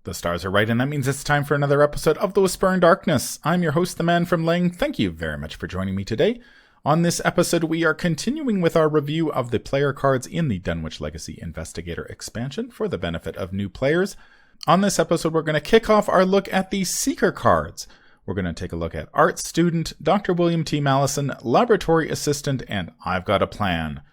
The stars are right, and that means it's time for another episode of The Whisper in Darkness. I'm your host, the Manfromleng. Thank you very much for joining me today. On this episode, we are continuing with our review of the player cards in the Dunwich Legacy Investigator Expansion for the benefit of new players. On this episode, we're going to kick off our look at the Seeker cards. We're going to take a look at Art Student, Dr. William T. Maleson, Laboratory Assistant, and I've Got a Plan.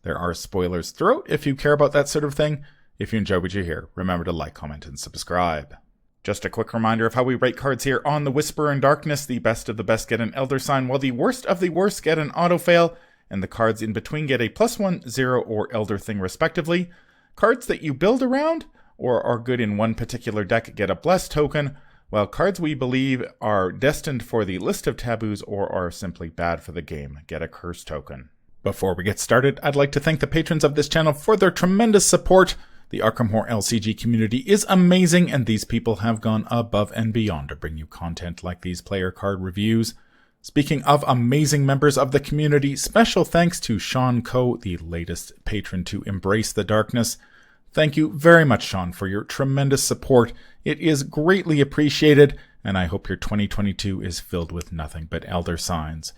There are spoilers throughout if you care about that sort of thing. If you enjoy what you hear, remember to like, comment, and subscribe. Just a quick reminder of how we rate cards here on The Whisper in Darkness. The best of the best get an Elder Sign, while the worst of the worst get an Auto Fail, and the cards in between get a +1, 0, or Elder Thing respectively. Cards that you build around or are good in one particular deck get a Bless token, while cards we believe are destined for the list of taboos or are simply bad for the game get a Curse token. Before we get started, I'd like to thank the patrons of this channel for their tremendous support. The Arkham Horror LCG community is amazing, and these people have gone above and beyond to bring you content like these player card reviews. Speaking of amazing members of the community, special thanks to Sean Coe, the latest patron to Embrace the Darkness. Thank you very much, Sean, for your tremendous support. It is greatly appreciated, and I hope your 2022 is filled with nothing but Elder Signs.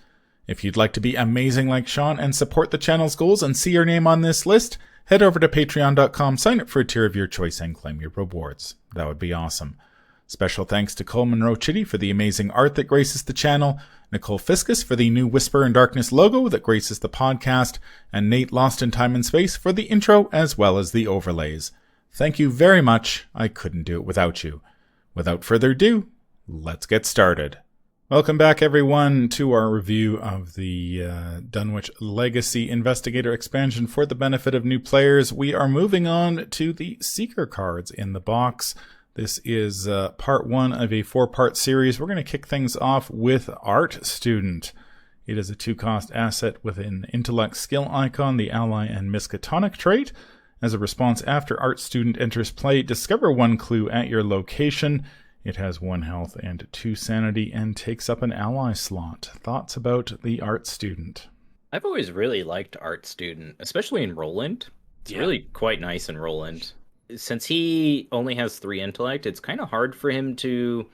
If you'd like to be amazing like Sean and support the channel's goals and see your name on this list, head over to patreon.com, sign up for a tier of your choice, and claim your rewards. That would be awesome. Special thanks to Cole Monroe Chitty for the amazing art that graces the channel, Nicole Fiscus for the new Whisper in Darkness logo that graces the podcast, and Nate Lost in Time and Space for the intro as well as the overlays. Thank you very much. I couldn't do it without you. Without further ado, let's get started. Welcome back, everyone, to our review of the Dunwich Legacy Investigator Expansion for the benefit of new players. We are moving on to the Seeker cards in the box. This is part one of a 4-part series. We're going to kick things off with Art Student. It is a 2-cost asset with an intellect skill icon, the ally and Miskatonic trait. As a response, after Art Student enters play, discover 1 clue at your location. It has 1 health and 2 sanity and takes up an ally slot. Thoughts about the Art Student? I've always really liked Art Student, especially in Roland. It's really quite nice in Roland. Since he only has 3 intellect, it's kind of hard for him to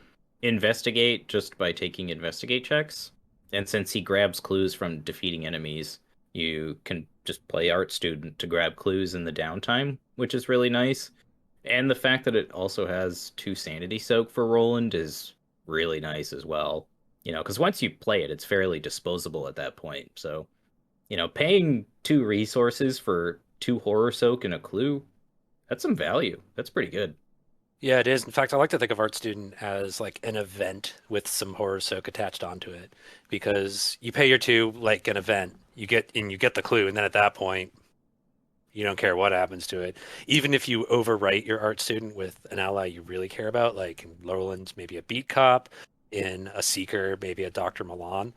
investigate just by taking investigate checks. And since he grabs clues from defeating enemies, you can just play Art Student to grab clues in the downtime, which is really nice. And the fact that it also has 2 sanity soak for Roland is really nice as well. You know, because once you play it, it's fairly disposable at that point. So, you know, paying 2 resources for 2 horror soak and a clue, that's some value. That's pretty good. Yeah, it is. In fact, I like to think of Art Student as like an event with some horror soak attached onto it, because you pay your 2 like an event, you get the clue, and then at that point, you don't care what happens to it. Even if you overwrite your Art Student with an ally you really care about, like in Roland, maybe a Beat Cop, in a Seeker, maybe a Dr. Milan.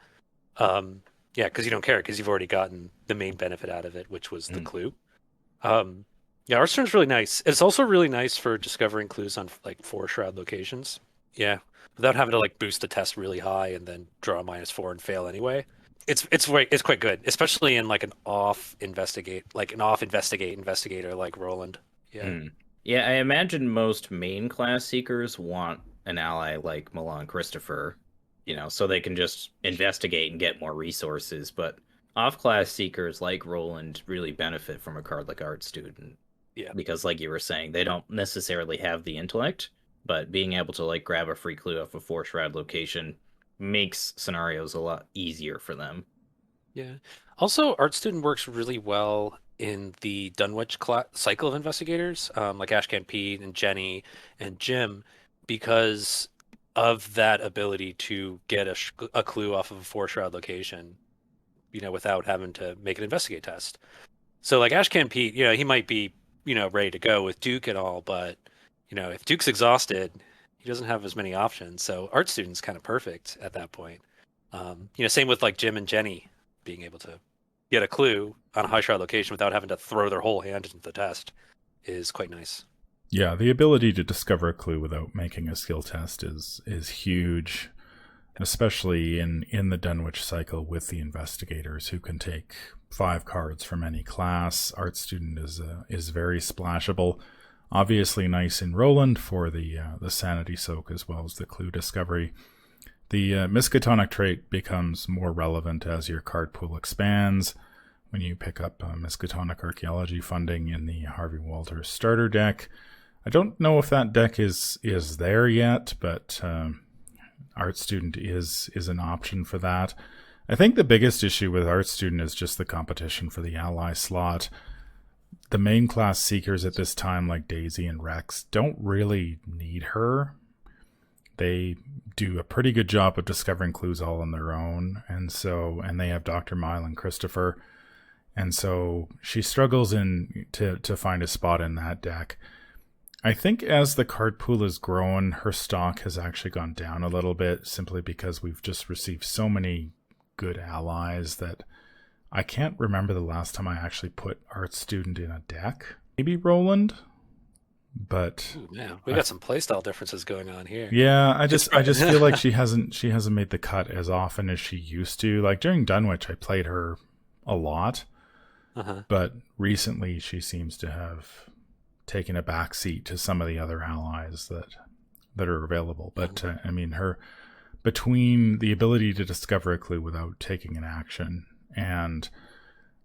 Yeah, because you don't care, because you've already gotten the main benefit out of it, which was the clue. Yeah, Art Student's really nice. It's also really nice for discovering clues on like 4 shroud locations. Yeah, without having to like boost the test really high and then draw a -4 and fail anyway. It's quite good, especially in like an off investigator like Roland. Yeah. Yeah, I imagine most main class Seekers want an ally like Milan Christopher, you know, so they can just investigate and get more resources. But off class Seekers like Roland really benefit from a card like Art Student. Yeah. Because like you were saying, they don't necessarily have the intellect, but being able to like grab a free clue off a 4 shroud location makes scenarios a lot easier for them. Yeah. Also, Art Student works really well in the Dunwich cycle of investigators, like Ashcan Pete and Jenny and Jim, because of that ability to get a clue off of a 4 shroud location, you know, without having to make an investigate test. So like Ashcan Pete, you know, he might be, you know, ready to go with Duke and all, but, you know, if Duke's exhausted, he doesn't have as many options. So Art Student's kind of perfect at that point. You know, same with like Jim and Jenny being able to get a clue on a high shroud location without having to throw their whole hand into the test is quite nice. Yeah, the ability to discover a clue without making a skill test is huge, especially in the Dunwich cycle with the investigators who can take 5 cards from any class. Art Student is very splashable. Obviously nice in Roland for the sanity soak as well as the clue discovery. The Miskatonic trait becomes more relevant as your card pool expands. When you pick up Miskatonic Archaeology funding in the Harvey Walters starter deck. I don't know if that deck is there yet, but Art Student is an option for that. I think the biggest issue with Art Student is just the competition for the ally slot. The main class seekers at this time, like Daisy and Rex, don't really need her. They do a pretty good job of discovering clues all on their own, and they have Dr. Mile and Christopher. And so she struggles to find a spot in that deck. I think as the card pool has grown, her stock has actually gone down a little bit, simply because we've just received so many good allies that I can't remember the last time I actually put Art Student in a deck. Maybe Roland, but yeah, we got some playstyle differences going on here. Yeah, I just feel like she hasn't made the cut as often as she used to. Like during Dunwich, I played her a lot. But recently she seems to have taken a backseat to some of the other allies that are available. But I mean, her, between the ability to discover a clue without taking an action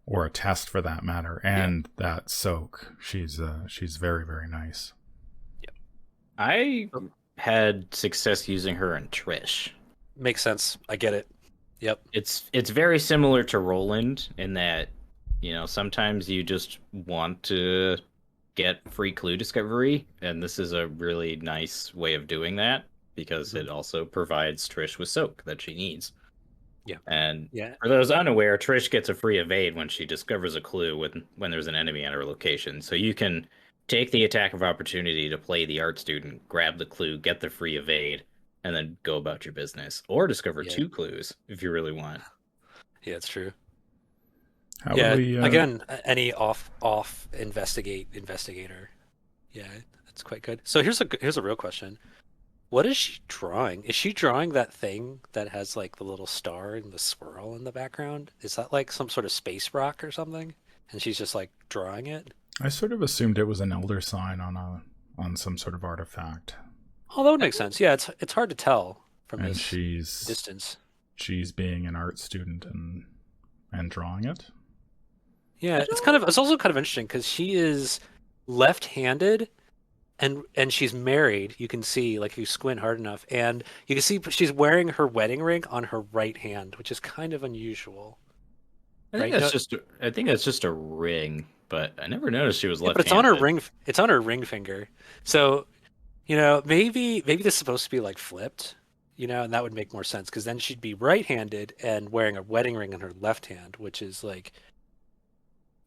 or a test for that matter, and that soak, she's very, very nice. Yep. I had success using her in Trish. Makes sense. I get it. Yep. It's very similar to Roland in that, sometimes you just want to get free clue discovery, and this is a really nice way of doing that because it also provides Trish with soak that she needs. Yeah. And for those unaware, Trish gets a free evade when she discovers a clue when there's an enemy at her location. So you can take the attack of opportunity to play the Art Student, grab the clue, get the free evade, and then go about your business. Or discover 2 clues if you really want. Yeah, it's true. How again, any off investigator. Yeah, that's quite good. So here's a real question. What is she drawing? Is she drawing that thing that has like the little star and the swirl in the background? Is that like some sort of space rock or something? And she's just like drawing it? I sort of assumed it was an elder sign on some sort of artifact. Oh, that would make sense. Yeah, it's hard to tell from this distance. She's being an art student and drawing it. Yeah, it's also kind of interesting because she is left-handed and she's married. You can see, like, if you squint hard enough, and you can see she's wearing her wedding ring on her right hand, which is kind of unusual. I think that's just a ring, but I never noticed she was left-handed. But it's on her ring. It's on her ring finger. So, maybe this is supposed to be like flipped, and that would make more sense because then she'd be right-handed and wearing a wedding ring on her left hand, which is like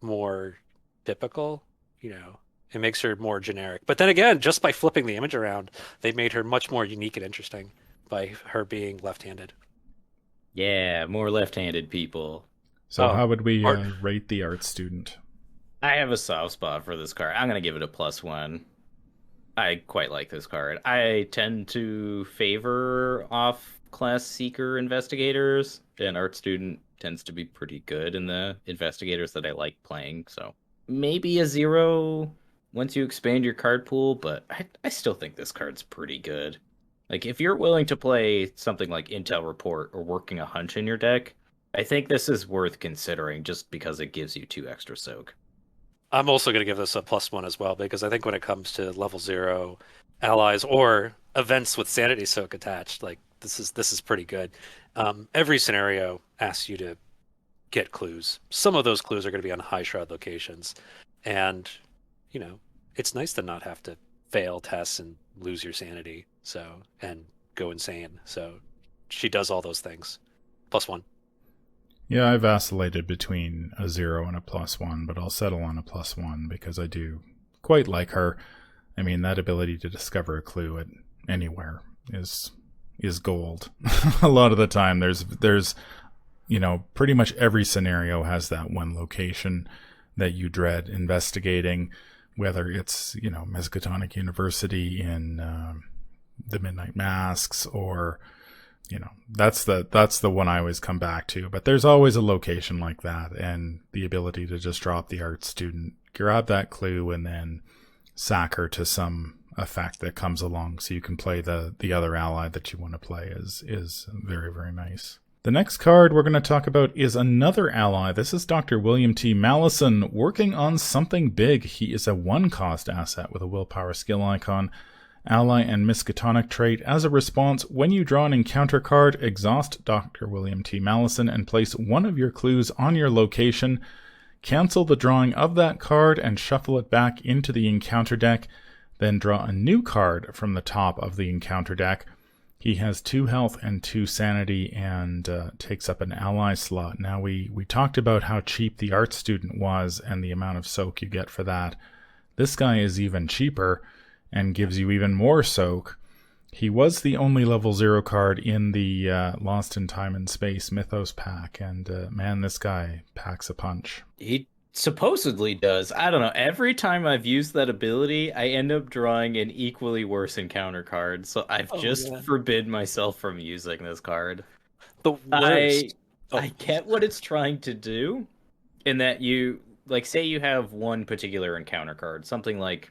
more typical. It makes her more generic. But then again, just by flipping the image around, they made her much more unique and interesting by her being left-handed. Yeah, more left-handed people. So how would we rate the Art Student? I have a soft spot for this card. I'm going to give it a +1. I quite like this card. I tend to favor off-class seeker investigators, and Art Student tends to be pretty good in the investigators that I like playing. So maybe a 0 once you expand your card pool, but I still think this card's pretty good. Like, if you're willing to play something like Intel Report or Working a Hunch in your deck, I think this is worth considering just because it gives you 2 extra soak. I'm also going to give this a +1 as well, because I think when it comes to level 0 allies or events with sanity soak attached, like this is pretty good. Every scenario asks you to get clues. Some of those clues are going to be on high shroud locations, and it's nice to not have to fail tests and lose your sanity, and go insane. So she does all those things. +1. Yeah, I've vacillated between a 0 and a +1, but I'll settle on a +1 because I do quite like her. I mean, that ability to discover a clue at anywhere is gold. A lot of the time there's pretty much every scenario has that one location that you dread investigating, whether it's, Miskatonic University in the Midnight Masks, or that's the one I always come back to. But there's always a location like that, and the ability to just drop the Art Student, grab that clue, and then sacker to some effect that comes along, so you can play the other ally that you want to play is very, very nice. The next card we're going to talk about is another ally. This is Dr. William T. Maleson working on something big. He is a 1-cost asset with a willpower skill icon, ally, and Miskatonic trait. As a response, when you draw an encounter card, exhaust Dr. William T. Maleson and place one of your clues on your location. Cancel the drawing of that card and shuffle it back into the encounter deck. Then draw a new card from the top of the encounter deck. He has 2 health and 2 sanity and takes up an ally slot. Now, we talked about how cheap the art student was and the amount of soak you get for that. This guy is even cheaper and gives you even more soak. He was the only level 0 card in the Lost in Time and Space Mythos pack, and man, this guy packs a punch. He supposedly does. I don't know. Every time I've used that ability, I end up drawing an equally worse encounter card. So I've forbid myself from using this card. The worst. I get what it's trying to do, in that you, like, say you have one particular encounter card, something like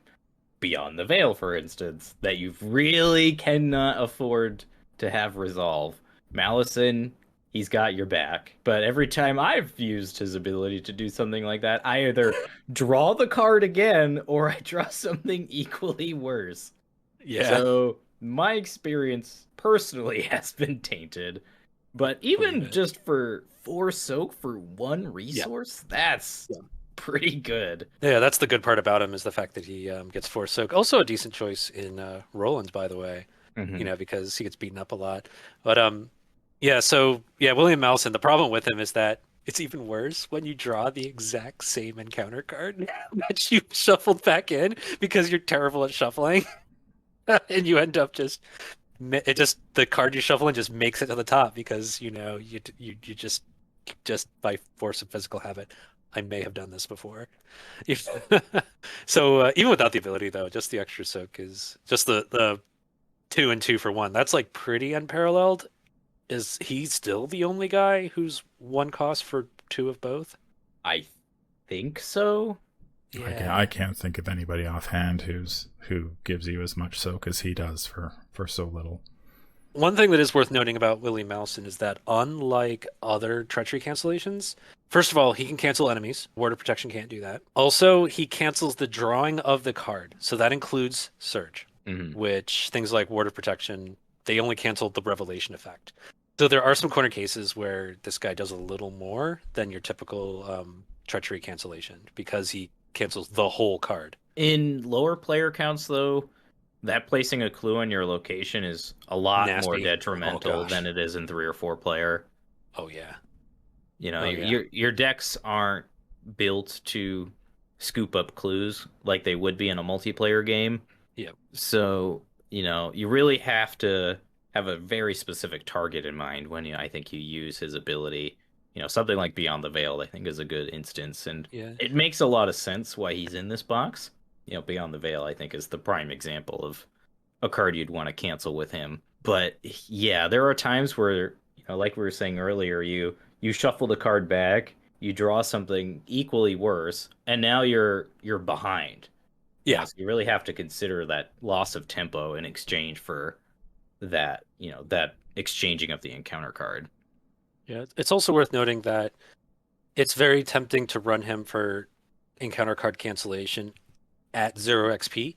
Beyond the Veil, for instance, that you really cannot afford to have resolve. Maleson, he's got your back. But every time I've used his ability to do something like that, I either draw the card again or I draw something equally worse. Yeah. So my experience personally has been tainted. But even just for 4 soak for 1 resource, that's pretty good. Yeah, that's the good part about him, is the fact that he gets 4 soak. Also a decent choice in Roland's, by the way, because he gets beaten up a lot. But William Maleson, the problem with him is that it's even worse when you draw the exact same encounter card that you shuffled back in, because you're terrible at shuffling. And you end up the card you shuffle in just makes it to the top, because you just by force of physical habit. I may have done this before. So even without the ability, though, just the extra soak is just the 2 and 2 for 1. That's like pretty unparalleled. Is he still the only guy who's 1 cost for 2 of both? I think so. Yeah. I can't think of anybody offhand who gives you as much soak as he does for so little. One thing that is worth noting about William Maleson is that, unlike other treachery cancellations, first of all, he can cancel enemies. Ward of Protection can't do that. Also, he cancels the drawing of the card. So that includes Surge, which things like Ward of Protection, they only cancel the Revelation effect. So there are some corner cases where this guy does a little more than your typical treachery cancellation, because he cancels the whole card. In lower player counts, though, that placing a clue on your location is a lot more detrimental than it is in 3 or 4 player. Oh yeah. Your decks aren't built to scoop up clues like they would be in a multiplayer game. Yeah. So, you really have to have a very specific target in mind when I think you use his ability. Something like Beyond the Veil, I think, is a good instance, and it makes a lot of sense why he's in this box. Beyond the Veil, I think, is the prime example of a card you'd want to cancel with him. But yeah, there are times where, like we were saying earlier, you shuffle the card back, you draw something equally worse, and now you're behind. Yeah. So you really have to consider that loss of tempo in exchange for that, that exchanging of the encounter card. Yeah, it's also worth noting that it's very tempting to run him for encounter card cancellation at 0 XP,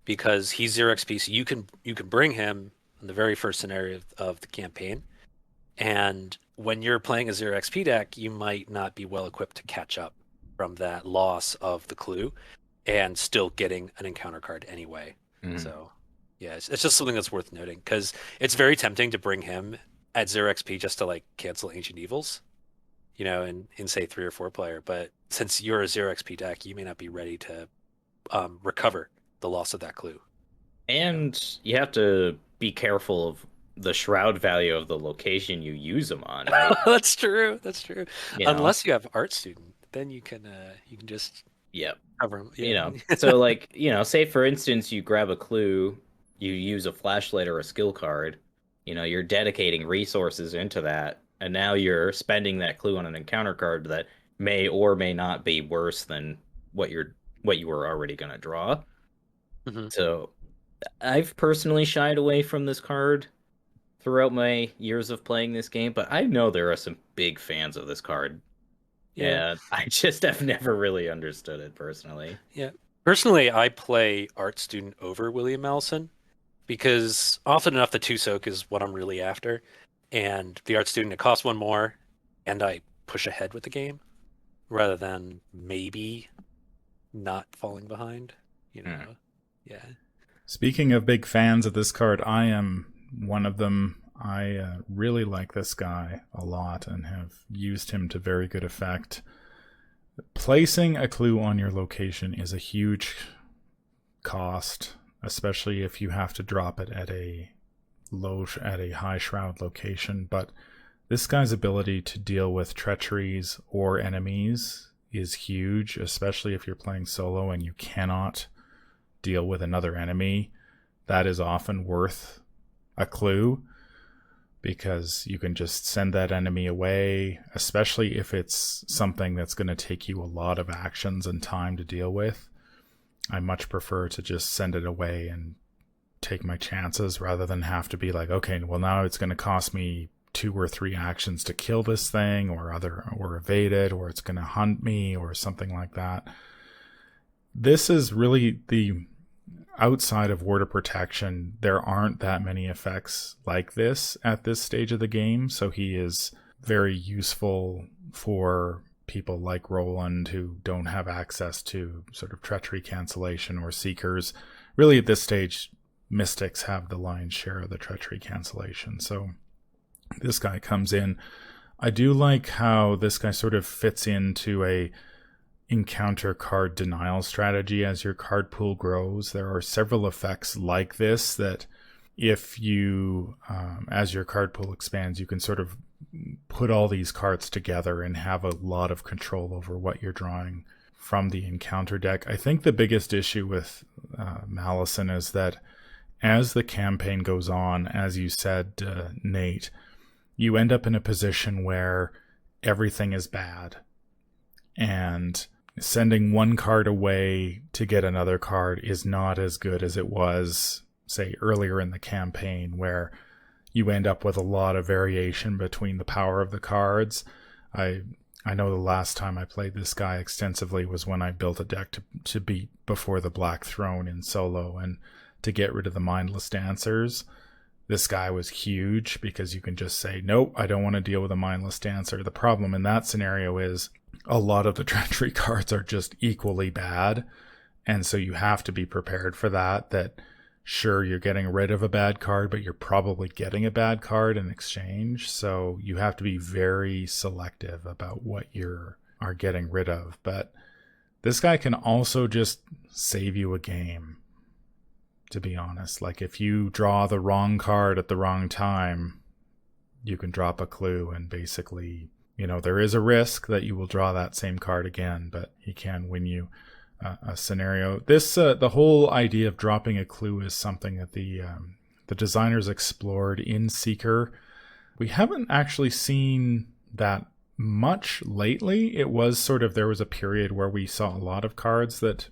because he's 0 XP, so you can bring him in the very first scenario of the campaign, and when you're playing a 0 XP deck, you might not be well equipped to catch up from that loss of the clue and still getting an encounter card anyway. So yeah, it's just something that's worth noting, because it's very tempting to bring him at 0 XP just to like cancel Ancient Evils, in say 3 or 4 player. But since you're a 0 XP deck, you may not be ready to recover the loss of that clue. And you have to be careful of the shroud value of the location you use them on, right? That's true. Unless you have art student, then you can just cover them. Yeah. So like, say for instance you grab a clue, you use a flashlight or a skill card, you're dedicating resources into that, and now you're spending that clue on an encounter card that may or may not be worse than what you were already going to draw. Hmm. So I've personally shied away from this card throughout my years of playing this game, but I know there are some big fans of this card, Yeah, and I just have never really understood it personally. yeah. Personally, I play Art Student over William Maleson because often enough the two soak is what I'm really after, and the Art Student it costs one more, and I push ahead with the game rather than maybe not falling behind. You know, Hmm. yeah. Speaking of big fans of this card, I am one of them. I really like this guy a lot and have used him to very good effect. Placing a clue on your location is a huge cost, especially if you have to drop it at a high shroud location. But this guy's ability to deal with treacheries or enemies is huge, especially if you're playing solo and you cannot deal with another enemy. That is often worth a clue because you can just send that enemy away, especially if it's something that's going to take you a lot of actions and time to deal with. I much prefer to just send it away and take my chances rather than have to be like, okay, well now it's going to cost me 2 or 3 actions to kill this thing or evade it, or it's going to hunt me or something like that. This is really the outside of ward of protection. There aren't that many effects like this at this stage of the game, so he is very useful for people like Roland who don't have access to sort of treachery cancellation or seekers. Really at this stage, mystics have the lion's share of the treachery cancellation, so this guy comes in. I do like how this guy sort of fits into a encounter card denial strategy as your card pool grows. There are several effects like this that if you, as your card pool expands, you can sort of put all these cards together and have a lot of control over what you're drawing from the encounter deck. I think the biggest issue with Maleson is that as the campaign goes on, as you said, Nate, you end up in a position where everything is bad. And sending one card away to get another card is not as good as it was, say, earlier in the campaign, where you end up with a lot of variation between the power of the cards. I know the last time I played this guy extensively was when I built a deck to beat Before the Black Throne in solo and to get rid of the mindless dancers. This guy was huge because you can just say, nope, I don't want to deal with a mindless dancer. The problem in that scenario is a lot of the treachery cards are just equally bad. And so you have to be prepared for that sure, you're getting rid of a bad card, but you're probably getting a bad card in exchange. So you have to be very selective about what you are getting rid of. But this guy can also just save you a game, to be honest. Like if you draw the wrong card at the wrong time, you can drop a clue and basically, there is a risk that you will draw that same card again, but he can win you a scenario. This the whole idea of dropping a clue is something that the designers explored in Seeker. We haven't actually seen that much lately. It was sort of, there was a period where we saw a lot of cards that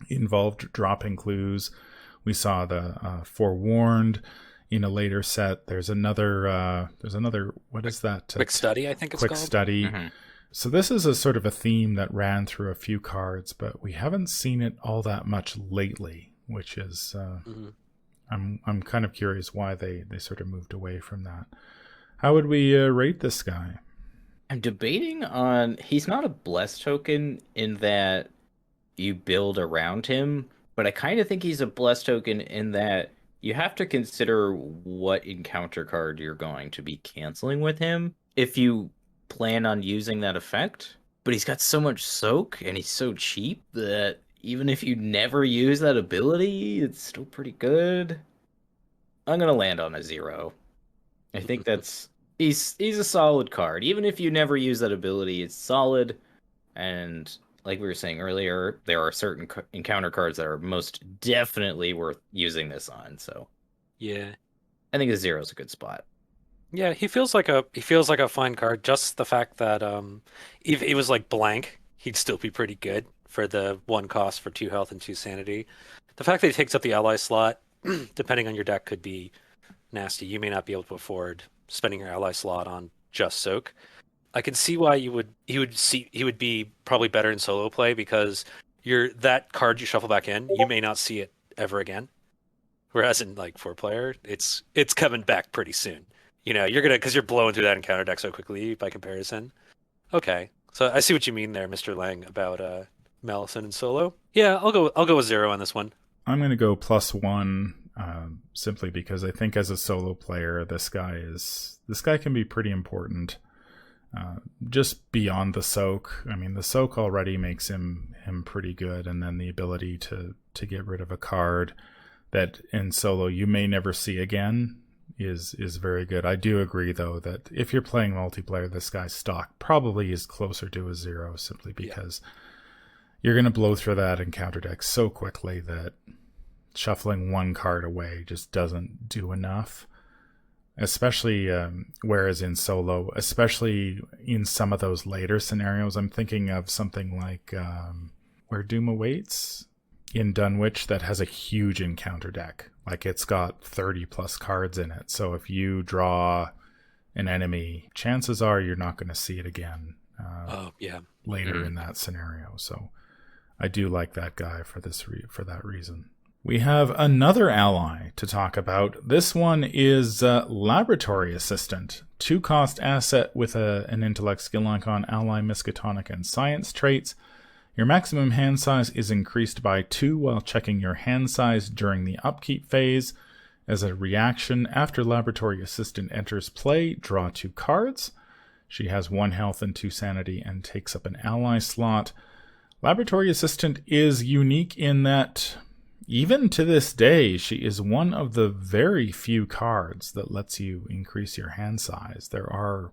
involved dropping clues. We saw the Forewarned in a later set. There's another, what is that? Quick Study, I think it's Quick called. Study. Mm-hmm. So this is a sort of a theme that ran through a few cards, but we haven't seen it all that much lately, which is, I'm kind of curious why they sort of moved away from that. How would we rate this guy? I'm debating on, he's not a blessed token in that you build around him, but I kind of think he's a blessed token in that you have to consider what encounter card you're going to be canceling with him if you plan on using that effect. But he's got so much soak and he's so cheap that even if you never use that ability, it's still pretty good. I'm gonna land on a 0. I think that's he's a solid card. Even if you never use that ability, it's solid. And like we were saying earlier, there are certain encounter cards that are most definitely worth using this on. So Yeah. I think a 0 is a good spot. Yeah, he feels like a fine card. Just the fact that if it was like blank, he'd still be pretty good for the 1 cost for 2 health and 2 sanity. The fact that he takes up the ally slot, depending on your deck, could be nasty. You may not be able to afford spending your ally slot on just soak. I can see why he would be probably better in solo play because that card you shuffle back in, you may not see it ever again. Whereas in like 4-player, it's coming back pretty soon. You're gonna because you're blowing through that encounter deck so quickly by comparison. Okay, so I see what you mean there, Mr. Lang, about Maleson and solo. Yeah, I'll go with 0 on this one. I'm going to go +1 simply because I think as a solo player, this guy can be pretty important. Just beyond the soak. I mean, the soak already makes him pretty good, and then the ability to get rid of a card that in solo you may never see again is very good. I do agree though that if you're playing multiplayer, this guy's stock probably is closer to a 0 simply because you're going to blow through that encounter deck so quickly that shuffling one card away just doesn't do enough. Especially whereas in solo, especially in some of those later scenarios, I'm thinking of something like Where Doom Awaits in Dunwich that has a huge encounter deck. Like it's got 30 plus cards in it. So if you draw an enemy, chances are you're not going to see it again later in that scenario. So I do like that guy for that reason. We have another ally to talk about. This one is Laboratory Assistant. 2-cost asset with an intellect skill icon, ally, miskatonic, and science traits. Your maximum hand size is increased by 2 while checking your hand size during the upkeep phase. As a reaction, after Laboratory Assistant enters play, draw 2 cards. She has 1 health and 2 sanity and takes up an ally slot. Laboratory Assistant is unique in that even to this day, she is one of the very few cards that lets you increase your hand size. There are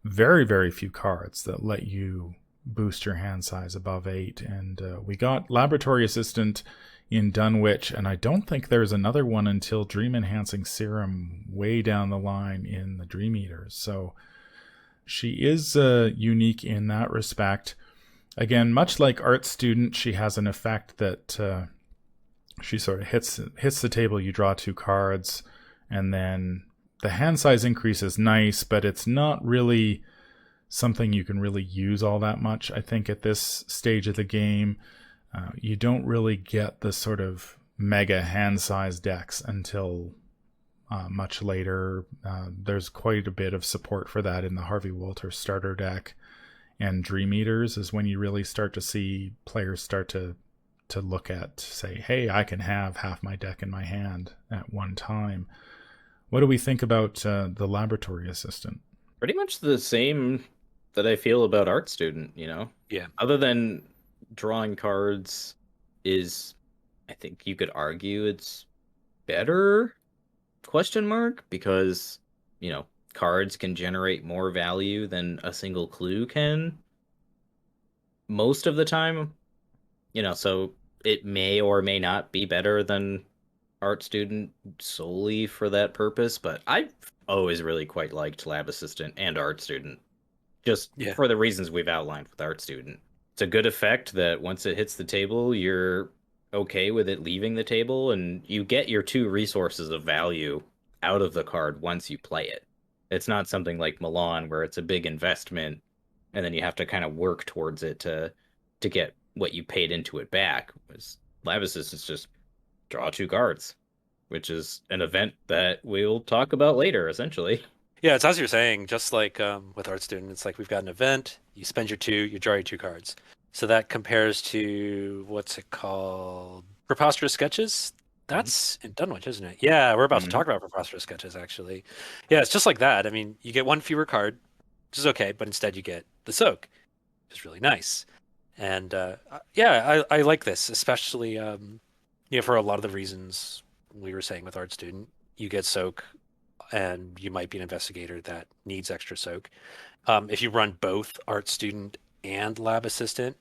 very, very few cards that let you boost your hand size above 8. And we got Laboratory Assistant in Dunwich, and I don't think there's another one until Dream Enhancing Serum way down the line in the Dream Eaters. So she is unique in that respect. Again, much like Art Student, she has an effect that she sort of hits the table, you draw 2 cards, and then the hand size increase is nice, but it's not really something you can really use all that much. I think at this stage of the game, you don't really get the sort of mega hand size decks until much later. There's quite a bit of support for that in the Harvey Walter starter deck, and Dream Eaters is when you really start to see players start to look at, say, hey, I can have half my deck in my hand at one time. What do we think about the Laboratory Assistant? Pretty much the same that I feel about Art Student, Yeah. Other than drawing cards is, I think you could argue it's better, ? Because, cards can generate more value than a single clue can most of the time. So it may or may not be better than Art Student solely for that purpose, but I've always really quite liked Lab Assistant and Art Student, just for the reasons we've outlined with Art Student. It's a good effect that once it hits the table, you're okay with it leaving the table, and you get your 2 resources of value out of the card once you play it. It's not something like Milan where it's a big investment, and then you have to kind of work towards it to get what you paid into it back. Was Lab Assistant's just draw 2 cards, which is an event that we'll talk about later, essentially. Yeah, it's as you're saying, just like with Art Student, it's like we've got an event, you spend your 2, you draw your 2 cards. So that compares to, what's it called? Preposterous Sketches? That's in Dunwich, isn't it? Yeah, we're about to talk about Preposterous Sketches, actually. Yeah, it's just like that. I mean, you get 1 fewer card, which is okay, but instead you get the soak, which is really nice. And I like this, especially for a lot of the reasons we were saying with Art Student. You get soak, and you might be an investigator that needs extra soak. If you run both Art Student and Lab Assistant,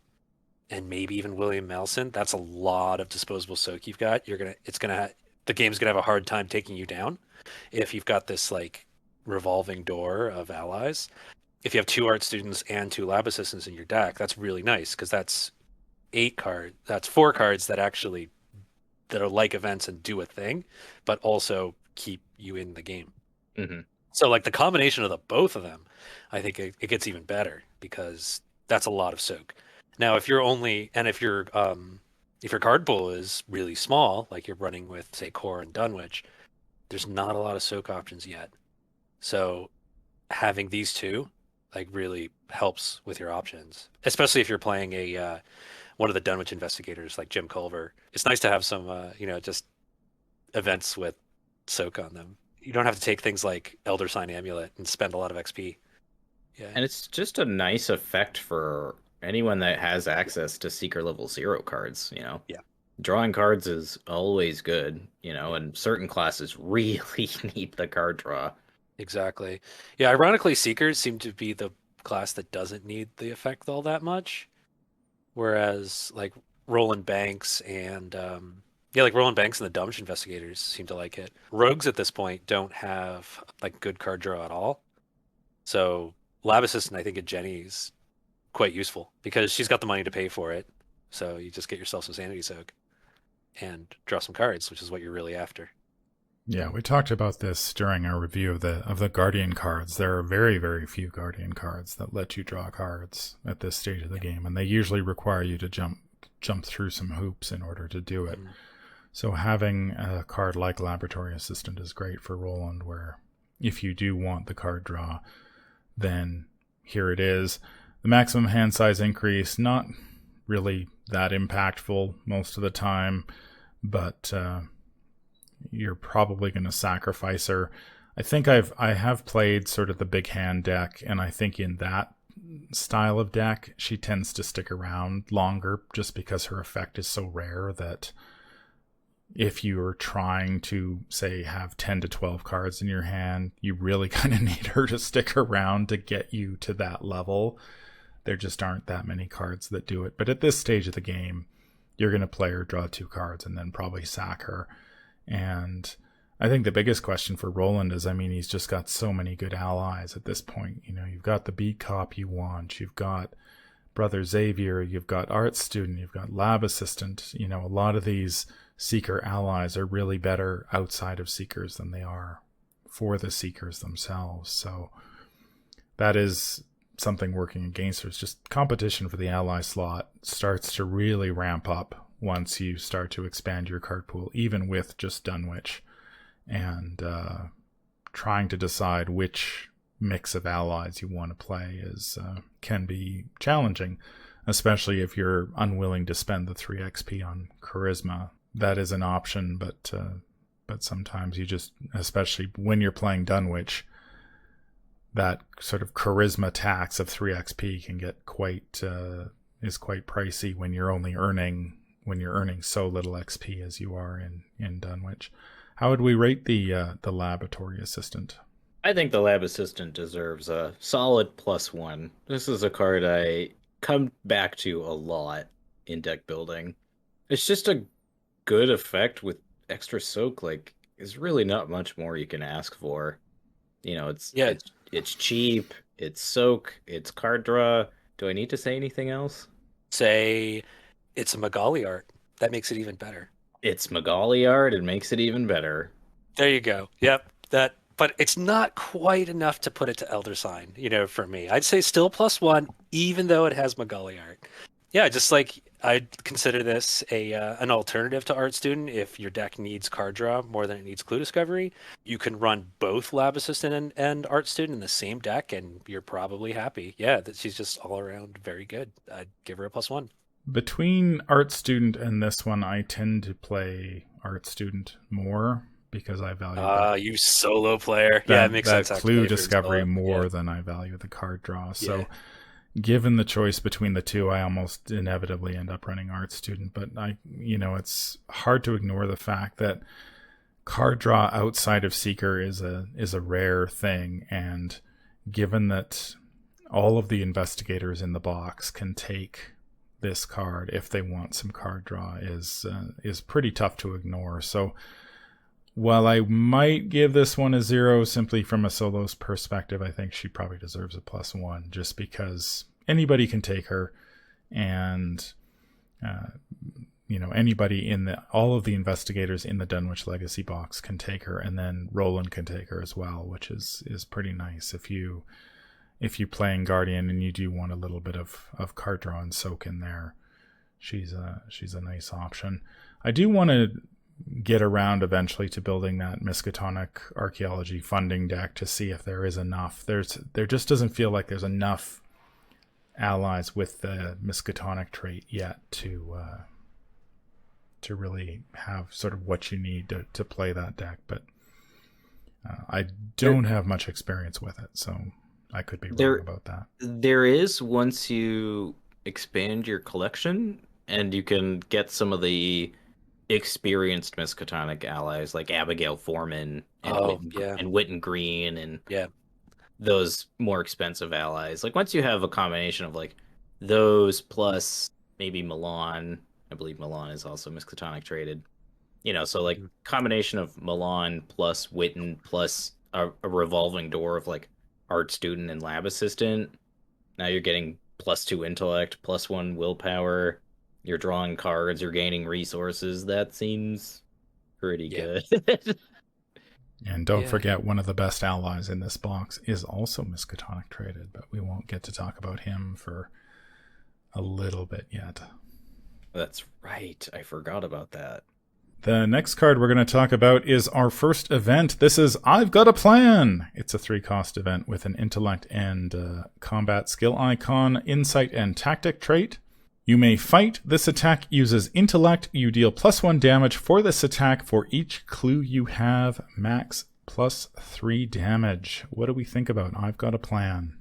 and maybe even William Maleson, that's a lot of disposable soak you've got. The game's gonna have a hard time taking you down if you've got this like revolving door of allies. If you have 2 Art Students and 2 Lab Assistants in your deck, that's really nice because that's 4 cards that actually that are like events and do a thing, but also keep you in the game. Mm-hmm. So like the combination of the both of them, I think it gets even better because that's a lot of soak. Now, if your card pool is really small, like you're running with say Core and Dunwich, there's not a lot of soak options yet. So having these two like really helps with your options, especially if you're playing a one of the Dunwich investigators like Jim Culver. It's nice to have some just events with soak on them. You don't have to take things like Elder Sign Amulet and spend a lot of XP. Yeah. And it's just a nice effect for anyone that has access to Seeker level 0 cards, Yeah. Drawing cards is always good, Yeah. and certain classes really need the card draw. Exactly. Yeah, ironically, Seekers seem to be the class that doesn't need the effect all that much. Whereas like Roland Banks and like Roland Banks and the Dunwich investigators seem to like it. Rogues at this point don't have like good card draw at all. So Lab Assistant, I think at Jenny's quite useful because she's got the money to pay for it. So you just get yourself some sanity soak and draw some cards, which is what you're really after. Yeah, we talked about this during our review of the Guardian cards. There are very, very few Guardian cards that let you draw cards at this stage of the game, and they usually require you to jump through some hoops in order to do it. So having a card like Laboratory Assistant is great for Roland, where if you do want the card draw, then here it is. The maximum hand size increase, not really that impactful most of the time, but you're probably going to sacrifice her. I think I have played sort of the big hand deck, and I think in that style of deck, she tends to stick around longer just because her effect is so rare that if you're trying to, say, have 10 to 12 cards in your hand, you really kind of need her to stick around to get you to that level. There just aren't that many cards that do it. But at this stage of the game, you're going to play her, draw 2 cards, and then probably sack her. And I think the biggest question for Roland is, he's just got so many good allies at this point. You've got the Beat Cop you want, you've got Brother Xavier, you've got Art Student, you've got Lab Assistant. A lot of these Seeker allies are really better outside of Seekers than they are for the Seekers themselves. So that is something working against her. It's just competition for the ally slot starts to really ramp up once you start to expand your card pool, even with just Dunwich, and trying to decide which mix of allies you want to play can be challenging, especially if you're unwilling to spend the 3 XP on Charisma. That is an option, but sometimes you just, especially when you're playing Dunwich, that sort of Charisma tax of 3 XP can get is quite pricey when you're earning so little XP as you are in Dunwich. How would we rate the Laboratory Assistant? I think the Lab Assistant deserves a solid +1. This is a card I come back to a lot in deck building. It's just a good effect with extra soak. Like, there's really not much more you can ask for. It's cheap, it's soak, it's card draw. Do I need to say anything else? Say it's a Magali art. That makes it even better. It's Magali art. It makes it even better. There you go. Yep. But it's not quite enough to put it to Elder Sign, for me. I'd say still +1, even though it has Magali art. Yeah, just like I'd consider this an alternative to Art Student. If your deck needs card draw more than it needs clue discovery, you can run both Lab Assistant and Art Student in the same deck, and you're probably happy. Yeah, she's just all around very good. I'd give her a +1. Between Art Student and this one, I tend to play Art Student more because I value you solo player. Yeah, it makes sense. That clue discovery more than I value the card draw. So given the choice between the two, I almost inevitably end up running Art Student. But it's hard to ignore the fact that card draw outside of Seeker is a rare thing, and given that all of the investigators in the box can take this card if they want some card draw is pretty tough to ignore. So while I might give this one a 0 simply from a solo's perspective, I think she probably deserves a +1 just because anybody can take her, and anybody all of the investigators in the Dunwich Legacy box can take her, and then Roland can take her as well, which is pretty nice if you playing Guardian and you do want a little bit of card draw and soak in there. She's a nice option. I do want to get around eventually to building that Miskatonic Archaeology funding deck to see if there is enough. There just doesn't feel like there's enough allies with the Miskatonic trait yet to really have sort of what you need to play that deck, but I don't have much experience with it, so I could be wrong about that. There is, once you expand your collection and you can get some of the experienced Miskatonic allies like Abigail Foreman and Witten Green and those more expensive allies. Like once you have a combination of like those plus maybe Milan, I believe Milan is also Miskatonic traded. So like combination of Milan plus Witten plus a revolving door of like art student and lab assistant. Now you're getting +2 intellect, +1 willpower. You're drawing cards, you're gaining resources. That seems pretty good. And don't forget, one of the best allies in this box is also Miskatonic traded, but we won't get to talk about him for a little bit yet. That's right. I forgot about that. The next card we're going to talk about is our first event. This is I've Got a Plan. It's a 3-cost event with an intellect and combat skill icon, insight and tactic trait. You may fight. This attack uses intellect. You deal +1 damage for this attack for each clue you have. Max +3 damage. What do we think about I've Got a Plan?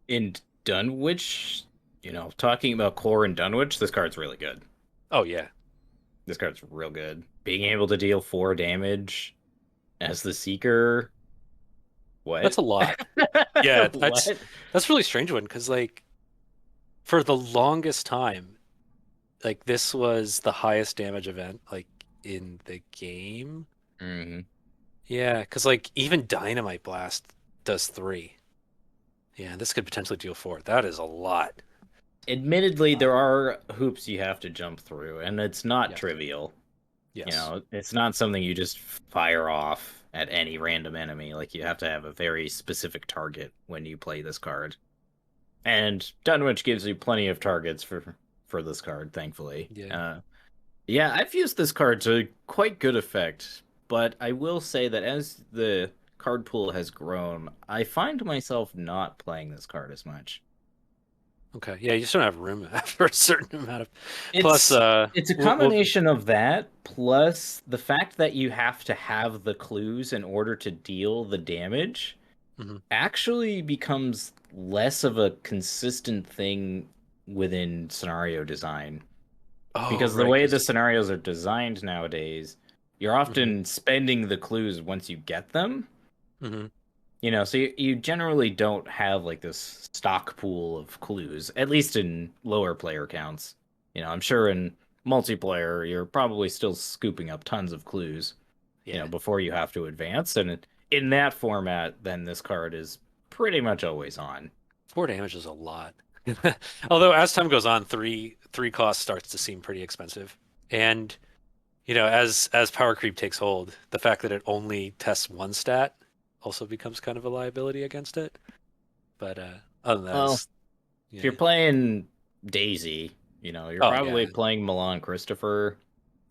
In Dunwich, talking about core in Dunwich, this card's really good. Oh, yeah. This card's real good. Being able to deal 4 damage as the Seeker. What? That's a lot. Yeah, that's a really strange one, because, like, for the longest time, like, this was the highest damage event, like, in the game. Mm-hmm. Yeah, because, like, even Dynamite Blast does 3. Yeah, this could potentially deal 4. That is a lot. Admittedly, there are hoops you have to jump through, and it's not trivial. Yes. It's not something you just fire off at any random enemy. Like, you have to have a very specific target when you play this card. And Dunwich gives you plenty of targets for this card, thankfully. Yeah. I've used this card to quite good effect, but I will say that as the card pool has grown, I find myself not playing this card as much. Okay, yeah, you just don't have room for a certain amount of... It's a combination of that, plus the fact that you have to have the clues in order to deal the damage actually becomes less of a consistent thing within scenario design. Because the way the scenarios are designed nowadays, you're often spending the clues once you get them. So you generally don't have like this stock pool of clues, at least in lower player counts. I'm sure in multiplayer, you're probably still scooping up tons of clues, before you have to advance. And in that format, then this card is pretty much always on. 4 damage is a lot. Although as time goes on, 3 cost starts to seem pretty expensive. And, as power creep takes hold, the fact that it only tests 1 stat also becomes kind of a liability against it. But other than that, if you're playing Daisy, you're probably playing Milan Christopher,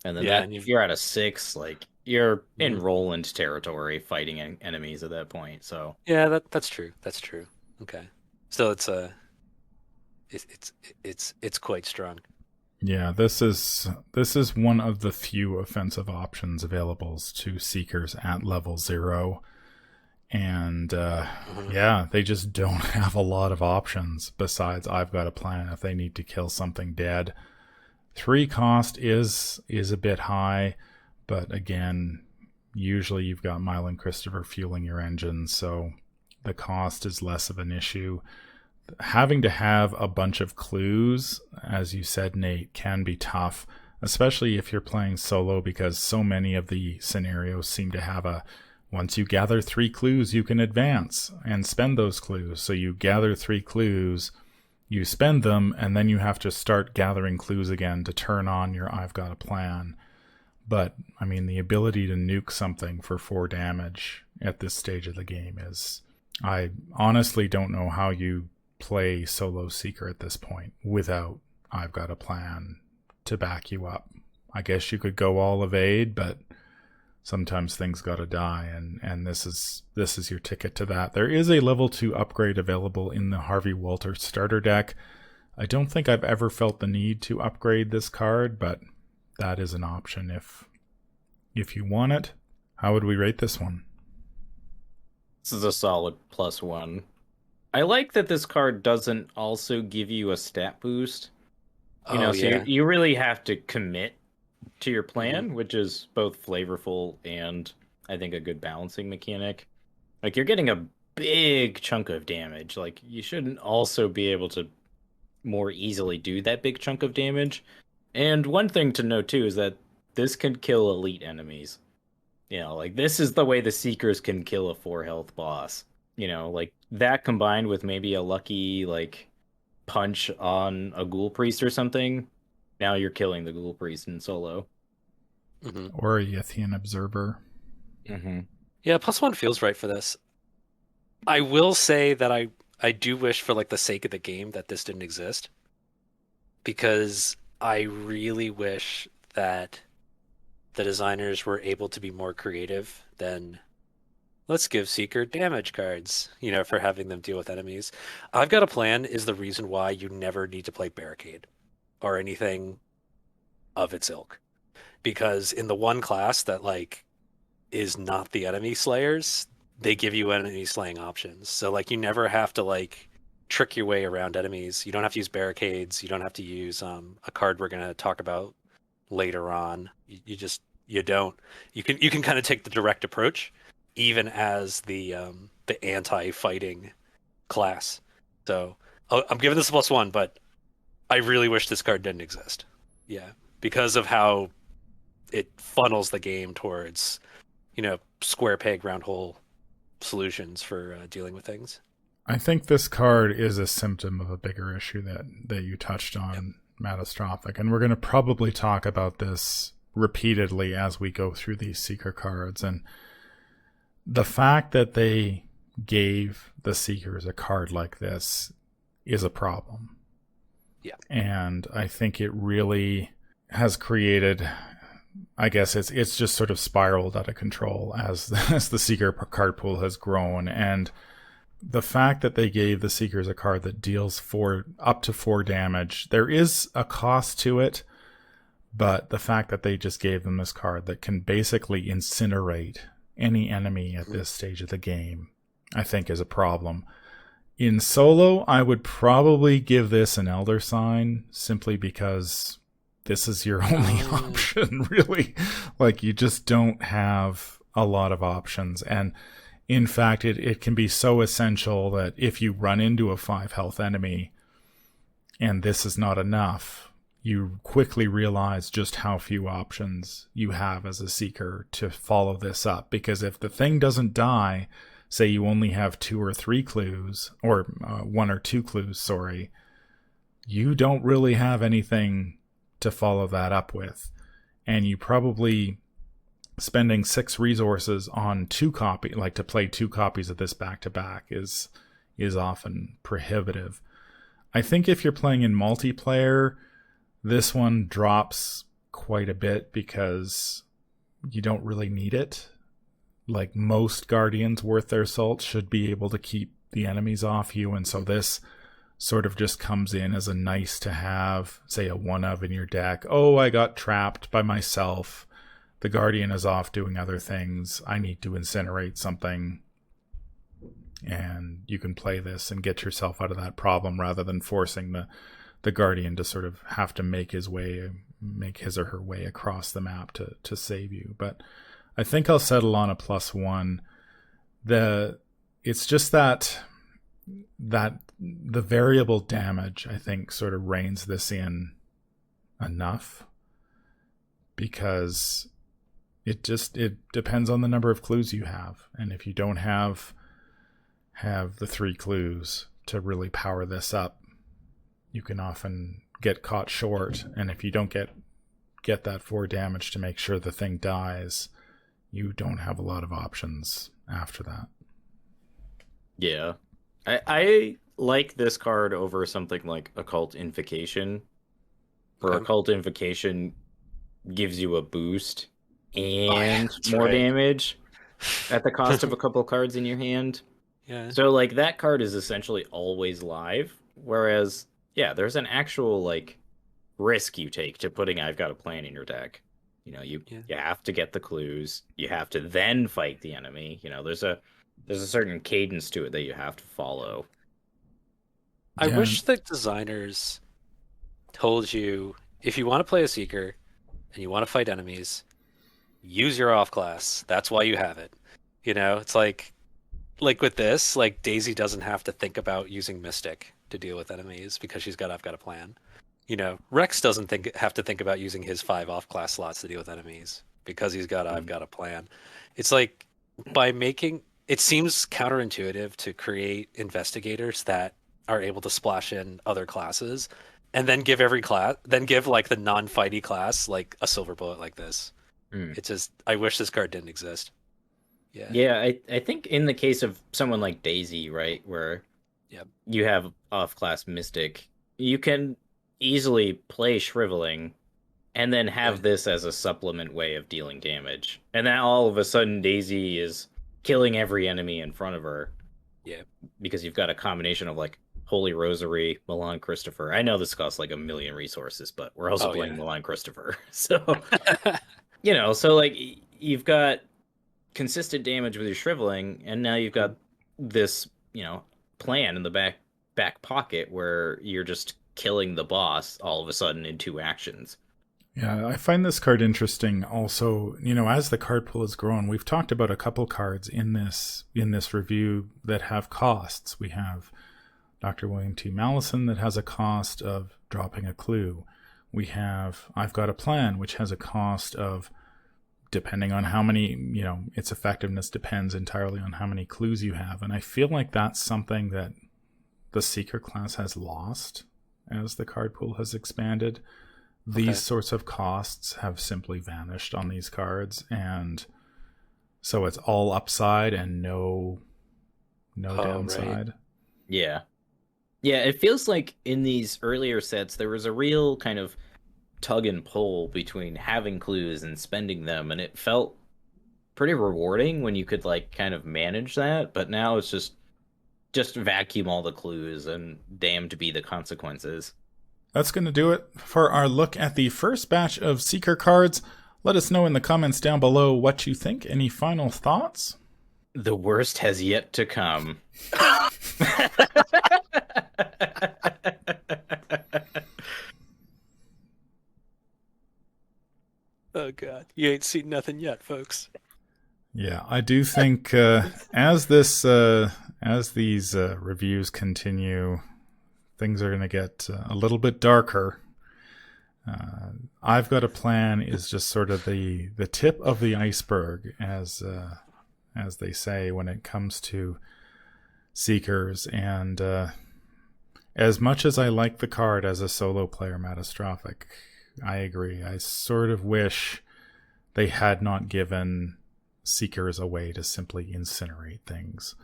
and then if you're at a 6, like you're in Roland territory fighting enemies at that point. So yeah, that's true. That's true. Okay, so it's quite strong. Yeah, this is one of the few offensive options available to Seekers at level 0. And they just don't have a lot of options besides I've Got a Plan if they need to kill something dead. 3 cost is a bit high, but again, usually you've got Mile and Christopher fueling your engines, so the cost is less of an issue. Having to have a bunch of clues, as you said, Nate, can be tough, especially if you're playing solo, because so many of the scenarios seem to have once you gather 3 clues, you can advance and spend those clues. So you gather 3 clues, you spend them, and then you have to start gathering clues again to turn on your I've got a plan. But, I mean, the ability to nuke something for 4 damage at this stage of the game is... I honestly don't know how you play solo Seeker at this point without I've got a plan to back you up. I guess you could go all evade, but sometimes things gotta die, and this is your ticket to that. There is a level 2 upgrade available in the Harvey Walter starter deck. I don't think I've ever felt the need to upgrade this card, but that is an option if you want it. How would we rate this one? This is a solid +1. I like that this card doesn't also give you a stat boost. You really have to commit to your plan, which is both flavorful and I think a good balancing mechanic. Like, you're getting a big chunk of damage. Like, you shouldn't also be able to more easily do that big chunk of damage. And one thing to note too is that this can kill elite enemies. Like, this is the way the Seekers can kill a 4 health boss. Like, that combined with maybe a lucky, like, punch on a Ghoul Priest or something, now you're killing the Ghoul Priest in solo. Mm-hmm. Or a Yithian Observer. Mm-hmm. Yeah, +1 feels right for this. I will say that I do wish, for, like, the sake of the game, that this didn't exist. Because I really wish that the designers were able to be more creative than, let's give Seeker damage cards, for having them deal with enemies. I've Got a Plan is the reason why you never need to play Barricade or anything of its ilk. Because in the one class that, like, is not the enemy slayers, they give you enemy slaying options. So, like, you never have to, like, trick your way around enemies. You don't have to use barricades. You don't have to use a card we're going to talk about later on. You don't. You can kind of take the direct approach, even as the anti-fighting class. So I'm giving this a +1, but I really wish this card didn't exist. Yeah, because of how it funnels the game towards, square peg round hole solutions for dealing with things. I think this card is a symptom of a bigger issue that you touched on, Mattastrophic, and we're going to probably talk about this repeatedly as we go through these Seeker cards. And the fact that they gave the Seekers a card like this is a problem. Yeah. And I think it really has created, I guess it's just sort of spiraled out of control as the Seeker card pool has grown. And the fact that they gave the Seekers a card that deals up to 4 damage, there is a cost to it, but the fact that they just gave them this card that can basically incinerate any enemy at this stage of the game, I think is a problem. In solo, I would probably give this an Elder Sign, simply because this is your only option, really. Like, you just don't have a lot of options. And in fact, it can be so essential that if you run into a 5 health enemy and this is not enough, you quickly realize just how few options you have as a Seeker to follow this up. Because if the thing doesn't die, say you only have 2 or 3 clues, or 1 or 2 clues, sorry, you don't really have anything to follow that up with. And you probably spending 6 resources on 2 copy, like to play 2 copies of this back to back is often prohibitive. I think if you're playing in multiplayer, this one drops quite a bit because you don't really need it. Like, most Guardians worth their salt should be able to keep the enemies off you, and so this sort of just comes in as a nice to have, say a 1-of in your deck. Oh, I got trapped by myself. The Guardian is off doing other things. I need to incinerate something. And you can play this and get yourself out of that problem rather than forcing the Guardian to sort of have to make his or her way across the map to save you. But I think I'll settle on a +1. It's just that the variable damage, I think, sort of reins this in enough, because it depends on the number of clues you have. And if you don't have the 3 clues to really power this up, you can often get caught short, and if you don't get that 4 damage to make sure the thing dies, you don't have a lot of options after that. Yeah. I like this card over something like Occult Invocation. For Occult Invocation gives you a boost and more damage at the cost of a couple cards in your hand. Yeah. So like that card is essentially always live, whereas there's an actual like risk you take to putting I've Got a Plan in your deck. You know, you have to get the clues, you have to then fight the enemy. You know, there's a certain cadence to it that you have to follow. I wish the designers told you, if you want to play a Seeker and you want to fight enemies, use your off class. That's why you have it. You know, it's like with this, like Daisy doesn't have to think about using Mystic to deal with enemies because I've got a plan. You know, Rex doesn't have to think about using his 5 off class slots to deal with enemies because I've got a plan. It's like it seems counterintuitive to create investigators that are able to splash in other classes and then give like the non-fighty class like a silver bullet like this. It's just, I wish this card didn't exist. Yeah, I think in the case of someone like Daisy, right, where you have off-class Mystic, you can easily play Shriveling and then have this as a supplement way of dealing damage. And then all of a sudden Daisy is killing every enemy in front of her. Yeah. Because you've got a combination of like Holy Rosary, Milan Christopher. I know this costs like 1 million resources, but we're also playing Milan Christopher. So, you know, so like you've got consistent damage with your Shriveling, and now you've got this, you know, plan in the back pocket where you're just killing the boss all of a sudden in 2 actions. Yeah, I find this card interesting also. You know, as the card pool has grown, we've talked about a couple cards in this review that have costs. We have Dr. William T. Maleson that has a cost of dropping a clue. We have I've Got a Plan, which has a cost of, depending on how many, you know, its effectiveness depends entirely on how many clues you have. And I feel like that's something that the Seeker class has lost as the card pool has expanded. These sorts of costs have simply vanished on these cards, and so it's all upside and no downside. Right. Yeah, it feels like in these earlier sets there was a real kind of tug and pull between having clues and spending them, and it felt pretty rewarding when you could like kind of manage that. But now it's just vacuum all the clues and damned be the consequences. That's going to do it for our look at the first batch of Seeker cards. Let us know in the comments down below what you think. Any final thoughts? The worst has yet to come. Oh God, you ain't seen nothing yet, folks. Yeah, I do think as these reviews continue, things are going to get a little bit darker. I've Got a Plan is just sort of the tip of the iceberg, as they say, when it comes to Seekers. And as much as I like the card as a solo player, Mattastrophic, I agree. I sort of wish they had not given Seekers a way to simply incinerate things.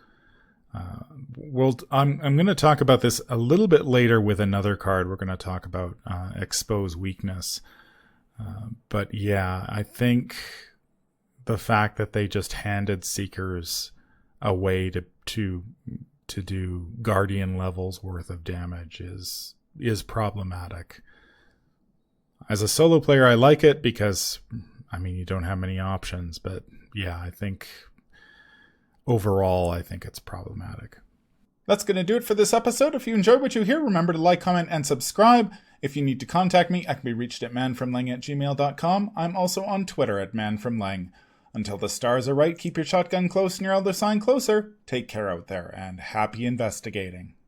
I'm going to talk about this a little bit later with another card. We're going to talk about Expose Weakness. But yeah, I think the fact that they just handed Seekers a way to do Guardian levels worth of damage is problematic. As a solo player, I like it because, I mean, you don't have many options. But yeah, I think overall, I think it's problematic. That's going to do it for this episode. If you enjoyed what you hear, remember to like, comment, and subscribe. If you need to contact me, I can be reached at manfromleng@gmail.com. I'm also on Twitter at manfromleng. Until the stars are right, keep your shotgun close and your other sign closer. Take care out there, and happy investigating.